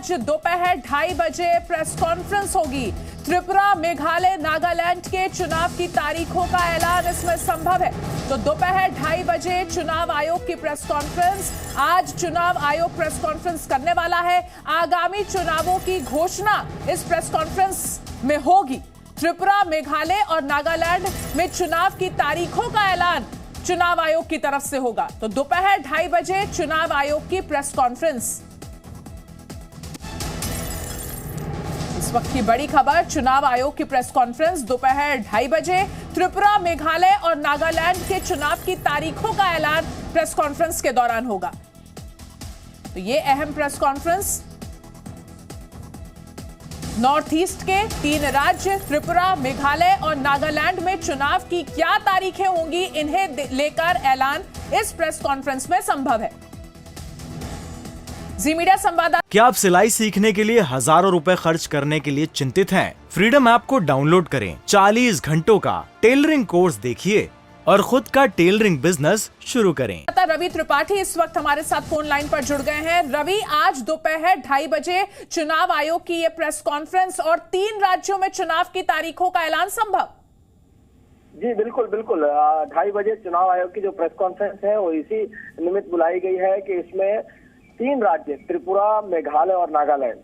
आज दोपहर 2:30 बजे प्रेस कॉन्फ्रेंस होगी। त्रिपुरा, मेघालय, नागालैंड के चुनाव की तारीखों का ऐलान इसमें संभव है। तो दोपहर 2:30 बजे चुनाव आयोग की प्रेस कॉन्फ्रेंस। आज चुनाव आयोग प्रेस कॉन्फ्रेंस करने वाला है। आगामी चुनावों की घोषणा इस प्रेस कॉन्फ्रेंस में होगी। त्रिपुरा, मेघालय और नागालैंड में चुनाव की तारीखों का ऐलान चुनाव आयोग की तरफ से होगा। तो दोपहर 2:30 बजे चुनाव आयोग की प्रेस कॉन्फ्रेंस। इस वक्त की बड़ी खबर, चुनाव आयोग की प्रेस कॉन्फ्रेंस दोपहर 2:30 बजे। त्रिपुरा, मेघालय और नागालैंड के चुनाव की तारीखों का ऐलान प्रेस कॉन्फ्रेंस के दौरान होगा। तो ये अहम प्रेस कॉन्फ्रेंस नॉर्थ ईस्ट के 3 राज्य त्रिपुरा, मेघालय और नागालैंड में चुनाव की क्या तारीखें होंगी, इन्हें लेकर ऐलान इस प्रेस कॉन्फ्रेंस में संभव है। जी मीडिया संवाददाता। क्या आप सिलाई सीखने के लिए हजारों रुपए खर्च करने के लिए चिंतित हैं? फ्रीडम ऐप को डाउनलोड करें, 40 घंटों का टेलरिंग कोर्स देखिए और खुद का टेलरिंग बिजनेस शुरू करें। रवि त्रिपाठी इस वक्त हमारे साथ फोन लाइन पर जुड़ गए हैं। रवि, आज दोपहर 2:30 बजे चुनाव आयोग की ये प्रेस कॉन्फ्रेंस और 3 राज्यों में चुनाव की तारीखों का ऐलान संभव। जी बिल्कुल बिल्कुल, 2:30 बजे चुनाव आयोग की जो प्रेस कॉन्फ्रेंस है वो इसी निमित्त बुलाई गई है कि इसमें 3 राज्य त्रिपुरा, मेघालय और नागालैंड,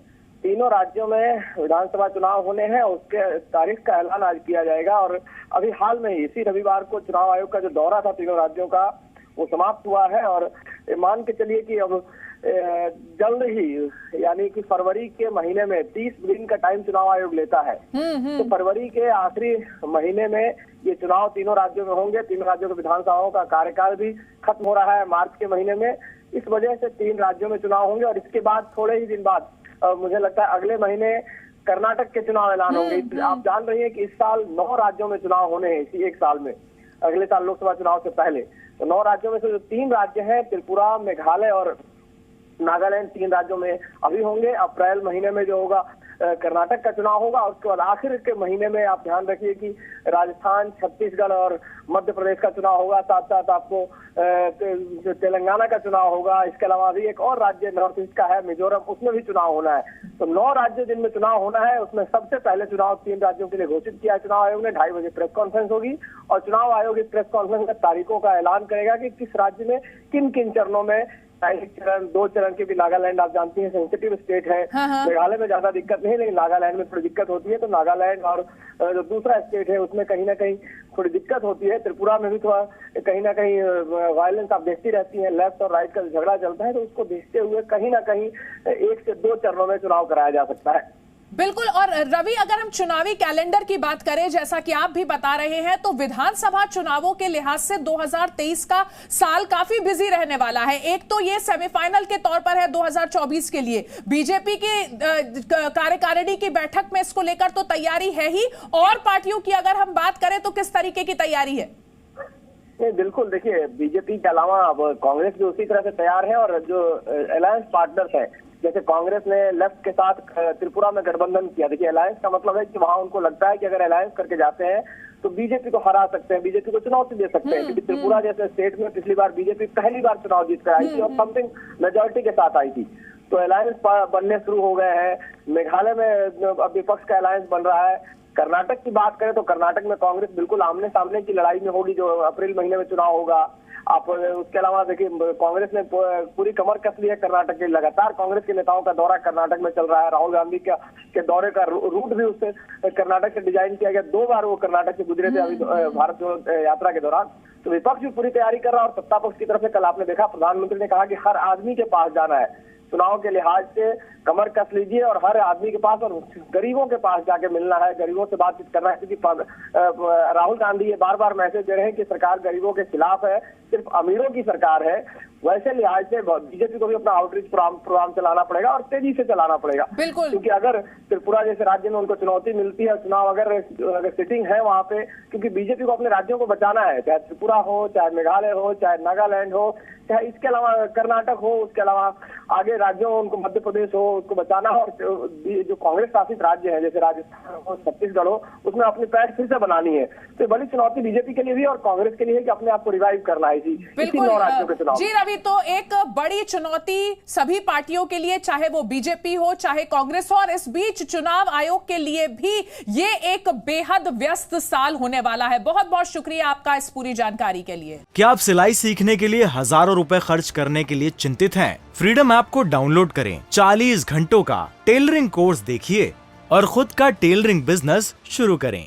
तीनों राज्यों में विधानसभा चुनाव होने हैं। उसके तारीख का ऐलान आज किया जाएगा। और अभी हाल में ही इसी रविवार को चुनाव आयोग का जो दौरा था तीनों राज्यों का वो समाप्त हुआ है। और मान के चलिए कि अब जल्द ही यानी कि फरवरी के महीने में 30 दिन का टाइम चुनाव आयोग लेता है। तो फरवरी के आखिरी महीने में ये चुनाव तीनों राज्यों में होंगे। तीनों राज्यों के विधानसभाओं का कार्यकाल भी खत्म हो रहा है मार्च के महीने में। इस वजह से 3 राज्यों में चुनाव होंगे। और इसके बाद थोड़े ही दिन बाद मुझे लगता है अगले महीने कर्नाटक के चुनाव ऐलान होंगे। आप जान रही हैं कि इस साल 9 राज्यों में चुनाव होने हैं इसी एक साल में, अगले साल लोकसभा चुनाव से पहले। तो 9 राज्यों में से जो 3 राज्य हैं त्रिपुरा, मेघालय और नागालैंड, 3 राज्यों में अभी होंगे। अप्रैल महीने में जो होगा कर्नाटक का चुनाव होगा। और उसके बाद आखिर के महीने में आप ध्यान रखिए कि राजस्थान, छत्तीसगढ़ और मध्य प्रदेश का चुनाव होगा। साथ साथ आपको तेलंगाना का चुनाव होगा। इसके अलावा भी एक और राज्य नॉर्थ ईस्ट का है मिजोरम, उसमें भी चुनाव होना है। तो 9 राज्य जिनमें चुनाव होना है उसमें सबसे पहले चुनाव 3 राज्यों के लिए घोषित किया है चुनाव आयोग ने। 2:30 बजे प्रेस कॉन्फ्रेंस होगी और चुनाव आयोग इस प्रेस कॉन्फ्रेंस में तारीखों का ऐलान करेगा कि किस राज्य में किन किन चरणों में, 1 चरण 2 चरण के भी। नागालैंड आप जानती हैं सेंसिटिव स्टेट है। मेघालय में ज्यादा दिक्कत नहीं, लेकिन नागालैंड में थोड़ी दिक्कत होती है। तो नागालैंड और जो दूसरा स्टेट है उसमें कहीं ना कहीं थोड़ी दिक्कत होती है। त्रिपुरा में भी थोड़ा कहीं ना कहीं वायलेंस आप देखती रहती हैं, लेफ्ट और राइट का झगड़ा चलता है। तो उसको देखते हुए कहीं ना कहीं 1 से 2 चरणों में चुनाव कराया जा सकता है। बिल्कुल। और रवि, अगर हम चुनावी कैलेंडर की बात करें, जैसा कि आप भी बता रहे हैं, तो विधानसभा चुनावों के लिहाज से 2023 का साल काफी बिजी रहने वाला है। एक तो ये सेमीफाइनल के तौर पर है 2024 के लिए। बीजेपी की कार्यकारिणी की बैठक में इसको लेकर तो तैयारी है ही, और पार्टियों की अगर हम बात करें तो किस तरीके की तैयारी है? नहीं बिल्कुल, देखिए बीजेपी के अलावा अब कांग्रेस भी उसी तरह से तैयार है। और जो अलायंस पार्टनर्स है, जैसे कांग्रेस ने लेफ्ट के साथ त्रिपुरा में गठबंधन किया। देखिए अलायंस का मतलब है कि वहां उनको लगता है कि अगर अलायंस करके जाते हैं तो बीजेपी को हरा सकते हैं, बीजेपी को चुनौती दे सकते हैं। क्योंकि त्रिपुरा जैसे स्टेट में पिछली बार बीजेपी पहली बार चुनाव जीत कर आई थी और समथिंग मेजोरिटी के साथ आई थी। तो अलायंस बनने शुरू हो गए हैं। मेघालय में अब विपक्ष का अलायंस बन रहा है। कर्नाटक की बात करें तो कर्नाटक में कांग्रेस बिल्कुल आमने सामने की लड़ाई में होगी, जो अप्रैल महीने में चुनाव होगा। आप उसके अलावा देखिए कांग्रेस ने पूरी कमर कस ली है कर्नाटक के। लगातार कांग्रेस के नेताओं का दौरा कर्नाटक में चल रहा है। राहुल गांधी के दौरे का रूट भी उससे कर्नाटक से डिजाइन किया गया। 2 बार वो कर्नाटक से गुजरे थे अभी भारत जोड़ो यात्रा के दौरान। तो विपक्ष भी पूरी तैयारी कर रहा है। और सत्ता पक्ष की तरफ से कल आपने देखा प्रधानमंत्री ने कहा कि हर आदमी के पास जाना है, चुनाव के लिहाज से कमर कस लीजिए और हर आदमी के पास और गरीबों के पास जाके मिलना है, गरीबों से बातचीत करना है। क्योंकि राहुल गांधी ये बार बार मैसेज दे रहे हैं कि सरकार गरीबों के खिलाफ है, सिर्फ अमीरों की सरकार है। वैसे लिहाज से बीजेपी को भी अपना आउटरीच प्रोग्राम चलाना पड़ेगा और तेजी से चलाना पड़ेगा। बिल्कुल। क्योंकि अगर त्रिपुरा जैसे राज्य में उनको चुनौती मिलती है, चुनाव अगर सिटिंग है वहां पे, क्योंकि बीजेपी को अपने राज्यों को बचाना है, चाहे त्रिपुरा हो, चाहे मेघालय हो, चाहे नागालैंड हो, चाहे इसके अलावा कर्नाटक हो, उसके अलावा आगे राज्यों उनको मध्य प्रदेश हो, उसको बचाना और जो कांग्रेस शासित राज्य है जैसे राजस्थान हो, छत्तीसगढ़ हो, उसमें अपनी पैठ फिर से बनानी है। तो बड़ी चुनौती बीजेपी के लिए भी और कांग्रेस के लिए है कि अपने आप को रिवाइव करना है इसी 9 राज्यों के चुनाव। जी रवि, तो एक बड़ी चुनौती सभी पार्टियों के लिए, चाहे वो बीजेपी हो चाहे कांग्रेस हो, और इस बीच चुनाव आयोग के लिए भी ये एक बेहद व्यस्त साल होने वाला है। बहुत बहुत शुक्रिया आपका इस पूरी जानकारी के लिए। क्या आप सिलाई सीखने के लिए हजारों रुपए खर्च करने के लिए चिंतित हैं? फ्रीडम ऐप को डाउनलोड करें, 40 घंटों का टेलरिंग कोर्स देखिए और खुद का टेलरिंग बिजनेस शुरू करें।